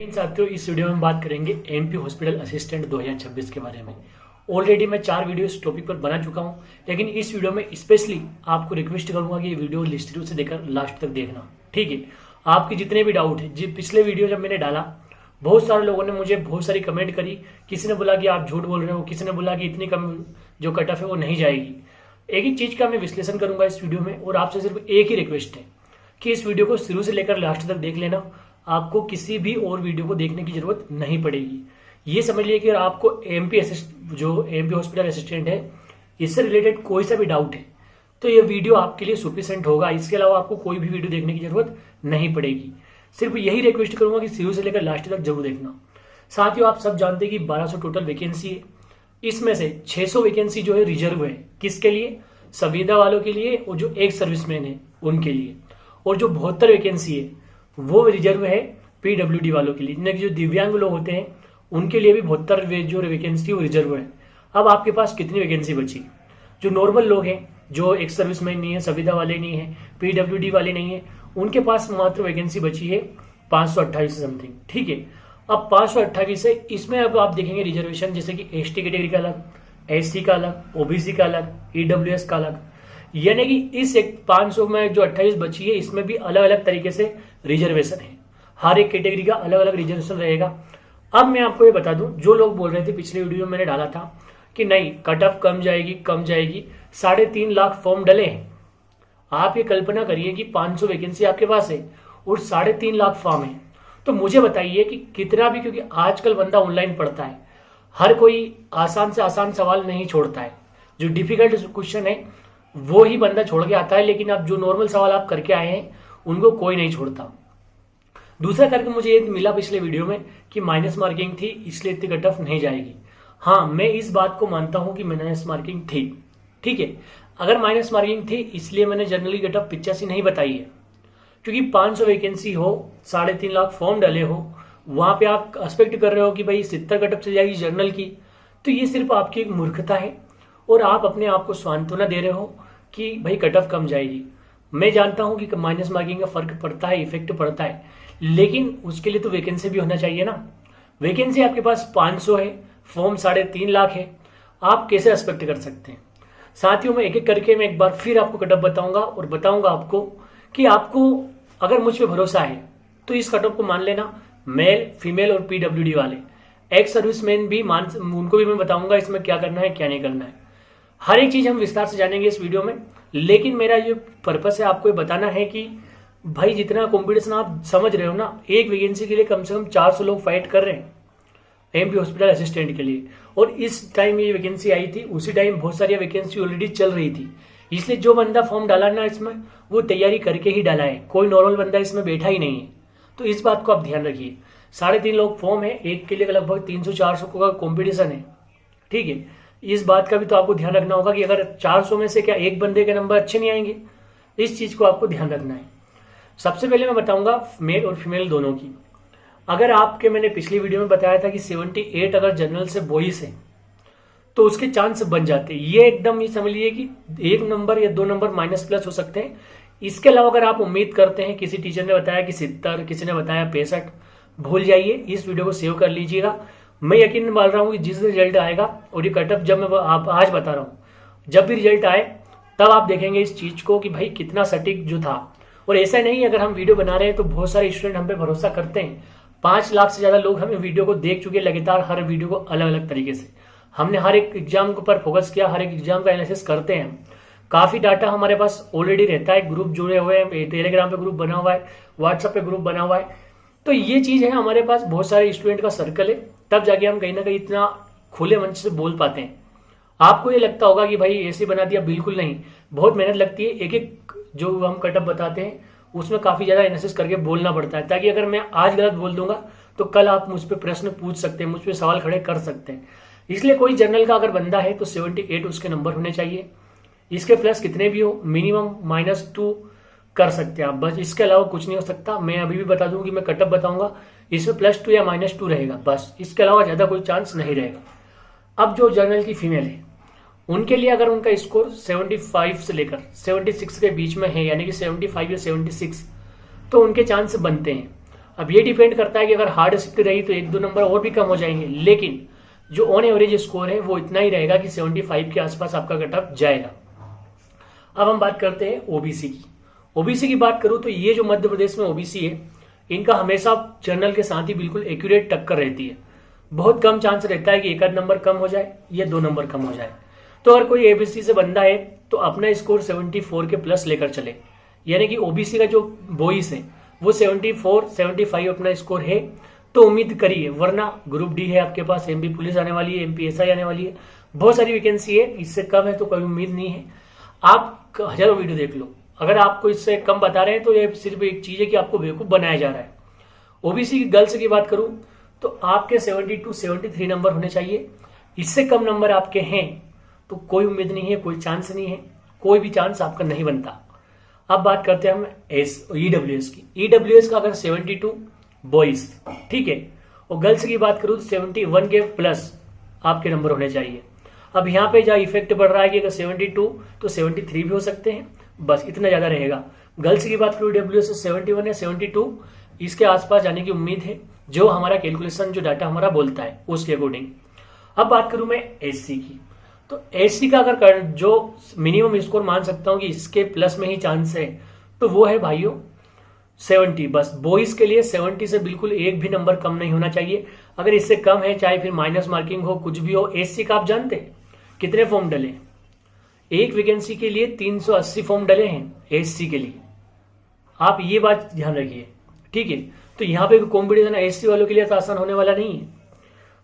इन साथियों, इस वीडियो में बात करेंगे एमपी हॉस्पिटल असिस्टेंट 2026 के बारे में। ऑलरेडी मैं 4 वीडियो इस टॉपिक पर बना चुका हूं, लेकिन इस वीडियो में स्पेशली आपको रिक्वेस्ट करूंगा कि ये वीडियो लिस्ट से देकर लास्ट तक देखना, ठीक है। आपके जितने भी डाउट है, जी पिछले वीडियो जब मैंने डाला, बहुत सारे लोगों ने मुझे बहुत सारी कमेंट करी। किसी ने बोला कि आप झूठ बोल रहे हो, किसी ने बोला कि इतनी कम जो कट ऑफ है वो नहीं जाएगी। एक ही चीज का मैं विश्लेषण करूंगा इस वीडियो में, और आपसे सिर्फ एक ही रिक्वेस्ट है कि इस वीडियो को शुरू से लेकर लास्ट तक देख लेना। आपको किसी भी और वीडियो को देखने की जरूरत नहीं पड़ेगी। ये समझ लिए कि अगर आपको एमपी हॉस्पिटल असिस्टेंट है, इससे रिलेटेड कोई सा भी डाउट है तो ये वीडियो आपके लिए सफिशिएंट होगा। इसके अलावा आपको कोई भी वीडियो देखने की जरूरत नहीं पड़ेगी। सिर्फ यही रिक्वेस्ट करूंगा कि शुरू से लेकर लास्ट तक जरूर देखना। साथियों, आप सब जानते हैं कि 1200 टोटल वैकेंसी है। इसमें से 600 वैकेंसी जो है रिजर्व है। किसके लिए? संविदा वालों के लिए, और जो एक सर्विसमैन है उनके लिए। और जो 72 वैकेंसी है वो रिजर्व है पीडब्ल्यूडी वालों के लिए, यानी कि जो दिव्यांग लोग होते हैं उनके लिए भी 72 जो वैकेंसी वो रिजर्व है। अब आपके पास कितनी वैकेंसी बची? जो नॉर्मल लोग हैं, जो एक सर्विसमैन नहीं है, संविदा वाले नहीं है, पीडब्ल्यूडी वाले नहीं है, उनके पास मात्र वैकेंसी बची है 528 समथिंग, ठीक है। अब 528 है, इसमें अब आप देखेंगे रिजर्वेशन, जैसे कि एसटी कैटेगरी का अलग, एससी का अलग, ओबीसी का अलग, ईडब्ल्यूएस का अलग, यानी कि इस 500 में जो 28 बची है इसमें भी अलग अलग तरीके से रिजर्वेशन है। हर एक कैटेगरी का अलग अलग रिजर्वेशन रहेगा। अब मैं आपको ये बता दूं, जो लोग बोल रहे थे पिछले वीडियो में मैंने डाला था कि नहीं कट ऑफ कम जाएगी, 3.5 लाख फॉर्म डले हैं। आप ये कल्पना करिए कि 500 वैकेंसी आपके पास है और 3.5 लाख फॉर्म है, तो मुझे बताइए कि कितना भी, क्योंकि आजकल बंदा ऑनलाइन पढ़ता है, हर कोई आसान से आसान सवाल नहीं छोड़ता है। जो डिफिकल्ट क्वेश्चन है वो ही बंदा छोड़ के आता है, लेकिन अब जो नॉर्मल सवाल आप करके आए हैं उनको कोई नहीं छोड़ता। दूसरा करके मुझे ये मिला पिछले वीडियो में कि माइनस मार्किंग थी इसलिए इतनी कट ऑफ नहीं जाएगी। हाँ, मैं इस बात को मानता हूं कि माइनस मार्किंग थी, ठीक है। अगर माइनस मार्किंग थी इसलिए मैंने जनरली कट ऑफ 85 नहीं बताई है, क्योंकि 500 वैकेंसी हो, 3.5 लाख फॉर्म डाले हो, वहां पे आप एक्सपेक्ट कर रहे हो कि भाई 70 कट ऑफ चल जाएगी जनरल की, तो ये सिर्फ आपकी एक मूर्खता है और आप अपने आप को सांत्वना दे रहे हो कि भाई कट ऑफ कम जाएगी। मैं जानता हूं कि माइनस मार्किंग का फर्क पड़ता है, इफेक्ट पड़ता है, लेकिन उसके लिए तो वैकेंसी भी होना चाहिए ना। वैकेंसी आपके पास 500 है, फॉर्म 3.5 लाख है, आप कैसे एक्सपेक्ट कर सकते हैं? साथियों, मैं एक एक करके मैं एक बार फिर आपको कट ऑफ बताऊंगा और बताऊंगा आपको कि आपको अगर मुझ पर भरोसा है तो इस कट ऑफ को मान लेना। मेल, फीमेल और पीडब्ल्यूडी वाले, एक्स सर्विसमैन भी उनको भी मैं बताऊंगा इसमें क्या करना है क्या नहीं करना है। हर एक चीज हम विस्तार से जानेंगे इस वीडियो में, लेकिन मेरा जो पर्पस है आपको ये बताना है कि भाई जितना कंपटीशन आप समझ रहे हो ना, एक वैकेंसी के लिए कम से कम 400 लोग फाइट कर रहे हैं एमपी हॉस्पिटल असिस्टेंट के लिए। और इस टाइम ये वैकेंसी आई थी, उसी टाइम बहुत सारी वैकेंसी ऑलरेडी चल रही थी, इसलिए जो बंदा फॉर्म डाला ना इसमें वो तैयारी करके ही डाला है, कोई नॉर्मल बंदा इसमें बैठा ही नहीं है। तो इस बात को आप ध्यान रखिए। 3.5 लाख फॉर्म है, एक के लिए लगभग 300-400 का कॉम्पिटिशन है, ठीक है। इस बात का भी तो आपको ध्यान रखना होगा कि अगर 400 में से क्या एक बंदे के नंबर अच्छे नहीं आएंगे, इस चीज को आपको ध्यान रखना है। सबसे पहले मैं बताऊंगा मेल और फीमेल दोनों की। अगर आपके, मैंने पिछली वीडियो में बताया था कि 78 अगर जनरल से बॉयज है तो उसके चांस बन जाते हैं। ये एकदम ये समझ लीजिए कि 1 नंबर या 2 नंबर माइनस प्लस हो सकते हैं। इसके अलावा अगर आप उम्मीद करते हैं, किसी टीचर ने बताया कि 70, किसी ने बताया 65, भूल जाइए, इस वीडियो को सेव कर लीजिएगा। मैं यकीन मान रहा हूँ कि जिस रिजल्ट आएगा, और ये कट ऑफ जब मैं आप आज बता रहा हूँ, जब भी रिजल्ट आए तब आप देखेंगे इस चीज को कि भाई कितना सटीक जो था। और ऐसा नहीं, अगर हम वीडियो बना रहे हैं तो बहुत सारे स्टूडेंट हम पे भरोसा करते हैं। 5 लाख से ज्यादा लोग हमें वीडियो को देख चुके लगातार, हर वीडियो को अलग अलग तरीके से। हमने हर एक एग्जाम के ऊपर फोकस किया, हर एक एग्जाम का एनालिसिस करते हैं। काफी डाटा हमारे पास ऑलरेडी रहता है, ग्रुप जुड़े हुए हैं, टेलीग्राम पे ग्रुप बना हुआ है, व्हाट्सएप पे ग्रुप बना हुआ है। तो ये चीज है, हमारे पास बहुत सारे स्टूडेंट का सर्कल है, तब जाके हम कहीं ना कहीं इतना खुले मंच से बोल पाते हैं। आपको ये लगता होगा कि भाई ऐसे बना दिया, बिल्कुल नहीं, बहुत मेहनत लगती है। एक एक जो हम कट ऑफ बताते हैं उसमें काफी ज्यादा एनालिसिस करके बोलना पड़ता है, ताकि अगर मैं आज गलत बोल दूंगा तो कल आप मुझ पर प्रश्न पूछ सकते हैं, मुझ पर सवाल खड़े कर सकते हैं। इसलिए कोई जनरल का अगर बंदा है तो 78 उसके नंबर होने चाहिए। इसके प्लस कितने भी हो, मिनिमम -2 कर सकते हैं आप, बस इसके अलावा कुछ नहीं हो सकता। मैं अभी भी बता दूं कि मैं कट ऑफ बताऊंगा, इसमें +2 या -2 रहेगा, बस इसके अलावा ज्यादा कोई चांस नहीं रहेगा। अब जो जनरल की फीमेल है उनके लिए अगर उनका स्कोर 75 से लेकर 76 के बीच में है, यानी कि 75 या 76, तो उनके चांस बनते हैं। अब ये डिपेंड करता है कि अगर हार्ड शिफ्ट रही तो 1-2 नंबर और भी कम हो जाएंगे, लेकिन जो ऑन एवरेज स्कोर है वो इतना ही रहेगा कि 75 के आसपास आपका कट ऑफ जाएगा। अब हम बात करते हैं ओबीसी की। ओबीसी की बात करूं तो ये जो मध्य प्रदेश में ओबीसी है, इनका हमेशा जनरल के साथ ही बिल्कुल एक्यूरेट टक्कर रहती है। बहुत कम चांस रहता है कि 1 आध नंबर कम हो जाए या 2 नंबर कम हो जाए। तो अगर कोई एबीसी से बंदा है तो अपना स्कोर 74 के प्लस लेकर चले, यानी कि ओबीसी का जो बॉयज है वो 74 75 अपना स्कोर है तो उम्मीद करिए, वरना ग्रुप डी है आपके पास, एमपी पुलिस आने वाली है, एमपी एसआई आने वाली है, बहुत सारी वैकेंसी है, इससे कम है तो कोई उम्मीद नहीं है। आप हजारों वीडियो देख लो, अगर आपको इससे कम बता रहे हैं तो ये सिर्फ एक चीज है कि आपको बेवकूफ बनाया जा रहा है। ओबीसी की गर्ल्स की बात करूं तो आपके 72 73 नंबर होने चाहिए, इससे कम नंबर आपके हैं तो कोई उम्मीद नहीं है, कोई चांस नहीं है, कोई भी चांस आपका नहीं बनता। अब बात करते हैं हम ईडब्ल्यूएस की। ईडब्ल्यूएस का अगर 72 बॉयज, ठीक है, और गर्ल्स की बात करूं तो 71 के प्लस आपके नंबर होने चाहिए। अब यहाँ पे जहाँ इफेक्ट बढ़ रहा है कि अगर 72 तो 73 भी हो सकते हैं, बस इतना ज्यादा रहेगा। गर्ल्स की बात करूं ईडब्ल्यूएस से 71 या 72 इसके आसपास जाने की उम्मीद है, जो हमारा कैलकुलेशन जो डाटा हमारा बोलता है उसके अकॉर्डिंग। अब बात करूं मैं एससी की, तो एससी का अगर जो मिनिमम स्कोर मान सकता हूं कि इसके प्लस में ही चांस है तो वो है भाइयों 70। बस बॉयज के लिए 70 से बिल्कुल एक भी नंबर कम नहीं होना चाहिए। अगर इससे कम है, चाहे फिर माइनस मार्किंग हो, कुछ भी हो, एससी का आप जानते हैं कितने फॉर्म डले? एक वैकेंसी के लिए 380 फॉर्म डले हैं एससी के लिए, आप ये बात ध्यान रखिए, ठीक है। तो यहाँ पे कॉम्पिटिशन एससी वालों के लिए तो आसान होने वाला नहीं है।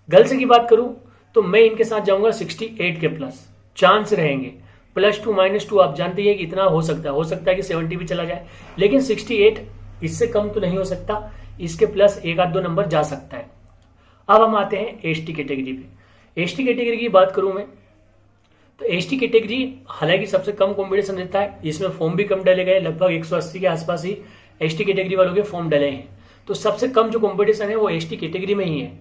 गर्ल्स की बात करूं तो मैं इनके साथ जाऊंगा 68 के प्लस चांस रहेंगे। +2 -2 आप जानते हैं कि इतना हो सकता है कि 70 भी चला जाए, लेकिन 68 इससे कम तो नहीं हो सकता, इसके प्लस 1-2 नंबर जा सकता है। अब हम आते हैं एसटी कैटेगरी पे। एसटी कैटेगरी की बात करूं मैं तो एसटी कैटेगरी हालांकि सबसे कम कॉम्पिटिशन रहता है, इसमें फॉर्म भी कम डाले गए, लगभग 180 के आसपास ही एसटी कैटेगरी वालों के फॉर्म डले हैं। तो सबसे कम जो कॉम्पिटिशन है वो एसटी कैटेगरी में ही है।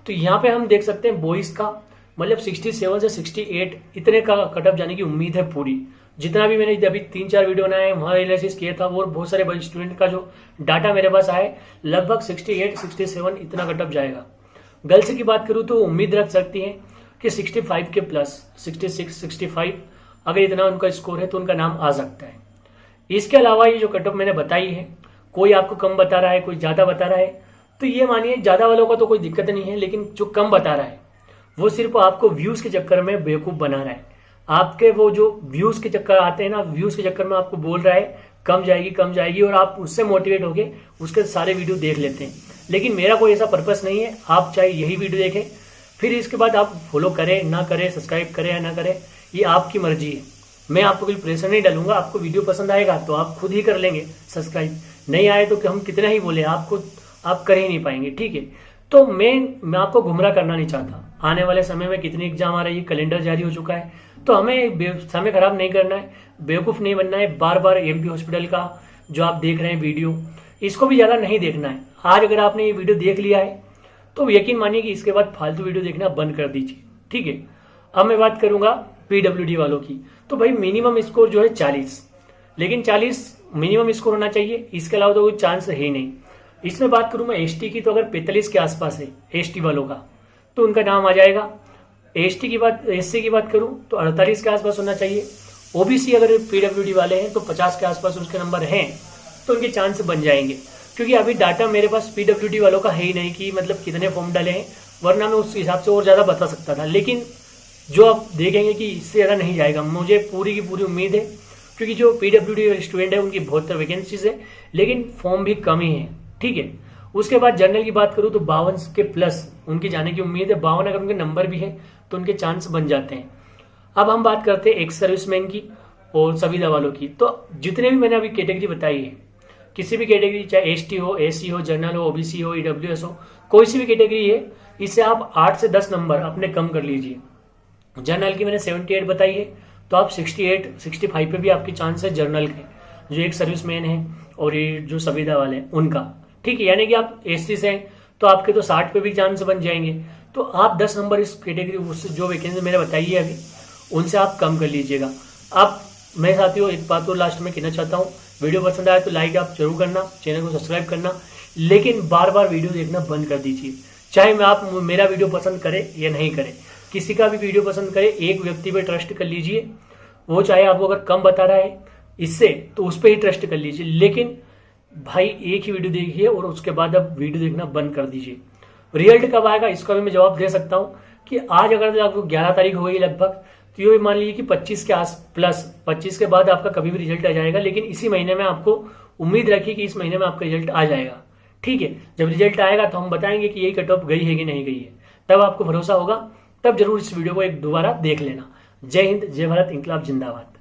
तो यहाँ पे हम देख सकते हैं बॉयज का मतलब 67 से 68 इतने का कटअप जाने की उम्मीद है पूरी। जितना भी मैंने अभी 3-4 वीडियो बनाए वहां एनालिसिस किया था वो बहुत सारे स्टूडेंट का जो डाटा मेरे पास आए, लगभग 68 67 इतना कटअप जाएगा। गर्ल्स की बात करूं तो उम्मीद रख सकती हैं कि 65 के प्लस 66 65 अगर इतना उनका स्कोर है तो उनका नाम आ सकता है। इसके अलावा ये जो कटअप मैंने बताई है, कोई आपको कम बता रहा है, कोई ज्यादा बता रहा है, तो ये मानिए ज्यादा वालों का तो कोई दिक्कत नहीं है, लेकिन जो कम बता रहा है वो सिर्फ आपको व्यूज के चक्कर में बेवकूफ बना रहा है। आपके वो जो व्यूज के चक्कर आते हैं ना, व्यूज के चक्कर में आपको बोल रहा है कम जाएगी और आप उससे मोटिवेट होके उसके सारे वीडियो देख लेते हैं। लेकिन मेरा कोई ऐसा पर्पस नहीं है, आप चाहे यही वीडियो देखें फिर इसके बाद आप फॉलो करें ना करें, सब्सक्राइब करें या ना करें, ये आपकी मर्जी है। मैं आपको कोई प्रेशर नहीं डालूंगा, आपको वीडियो पसंद आएगा तो आप खुद ही कर लेंगे सब्सक्राइब, नहीं आए तो हम कितना ही बोले आप कर ही नहीं पाएंगे, ठीक है। तो मैं आपको गुमराह करना नहीं चाहता। आने वाले समय में कितनी एग्जाम आ रही है, कैलेंडर जारी हो चुका है, तो हमें समय खराब नहीं करना है, बेवकूफ नहीं बनना है। बार बार एमपी हॉस्पिटल का जो आप देख रहे हैं वीडियो, इसको भी ज्यादा नहीं देखना है। आज अगर आपने ये वीडियो देख लिया है तो यकीन मानिए कि इसके बाद फालतू वीडियो देखना बंद कर दीजिए, ठीक है। अब मैं बात करूंगा पीडब्ल्यूडी वालों की। तो भाई मिनिमम स्कोर जो है 40, लेकिन 40 मिनिमम स्कोर होना चाहिए, इसके अलावा तो कोई चांस है ही नहीं। इसमें बात करूं मैं एसटी की, तो अगर 45 के आसपास है एसटी वालों का तो उनका नाम आ जाएगा। एसटी की बात, एससी की बात करूं तो 48 के आसपास होना चाहिए। ओबीसी अगर पीडब्ल्यूडी वाले हैं तो 50 के आसपास उसके नंबर हैं तो उनके चांस बन जाएंगे, क्योंकि अभी डाटा मेरे पास पीडब्ल्यूडी वालों का है ही नहीं कि मतलब कितने फॉर्म डाले हैं, वरना मैं उस हिसाब से और ज्यादा बता सकता था। लेकिन जो आप देखेंगे कि इससे ज्यादा नहीं जाएगा, मुझे पूरी की पूरी उम्मीद है, क्योंकि जो पीडब्ल्यूडी स्टूडेंट है उनकी बहुत वैकेंसीज है लेकिन फॉर्म भी कम ही है, ठीक है। उसके बाद जनरल की बात करूं तो 52 के प्लस उनकी जाने की उम्मीद है। 52 अगर उनके नंबर भी है तो उनके चांस बन जाते हैं। अब हम बात करते हैं एक्स सर्विसमैन की और संविदा वालों की। तो जितने भी मैंने अभी कैटेगरी बताई है, किसी भी कैटेगरी, चाहे एसटी हो, एससी हो, जनरल हो, ओबीसी हो, ईडब्ल्यूएस हो, कोई सी भी कैटेगरी है, इससे आप 8 से 10 नंबर अपने कम कर लीजिए। जनरल की मैंने 78 बताई है, तो आप 68 65 पे भी आपकी चांस है जनरल के, जो एक सर्विसमैन है और ये जो संविदा वाले हैं उनका, ठीक है। यानी कि आप एससी से हैं तो आपके तो 60 पे भी चांस बन जाएंगे। तो आप 10 नंबर इस कैटेगरी, उससे जो वैकेंसी मैंने बताई है अभी, उनसे आप कम कर लीजिएगा। अब मैं साथियों एक बात और लास्ट में कहना चाहता हूँ, वीडियो पसंद आए तो लाइक आप जरूर करना, चैनल को सब्सक्राइब करना, लेकिन बार बार वीडियो देखना बंद कर दीजिए। चाहे मैं आप मेरा वीडियो पसंद करे या नहीं करे, किसी का भी वीडियो पसंद करे, एक व्यक्ति पे ट्रस्ट कर लीजिए, वो चाहे आपको अगर कम बता रहा है इससे तो उस पर ही ट्रस्ट कर लीजिए। लेकिन भाई एक ही वीडियो देखिए और उसके बाद अब वीडियो देखना बंद कर दीजिए। रिजल्ट कब आएगा इसका भी मैं जवाब दे सकता हूँ कि आज अगर आपको 11 तारीख हो गई लगभग, तो ये मान लीजिए कि 25 के आस प्लस 25 के बाद आपका कभी भी रिजल्ट आ जाएगा। लेकिन इसी महीने में आपको उम्मीद रखिए कि इस महीने में आपका रिजल्ट आ जाएगा। ठीक है, जब रिजल्ट आएगा तो हम बताएंगे कि यही कट ऑफ गई है कि नहीं गई है, तब आपको भरोसा होगा, तब जरूर इस वीडियो को एक दोबारा देख लेना। जय हिंद, जय भारत, इंकलाब जिंदाबाद।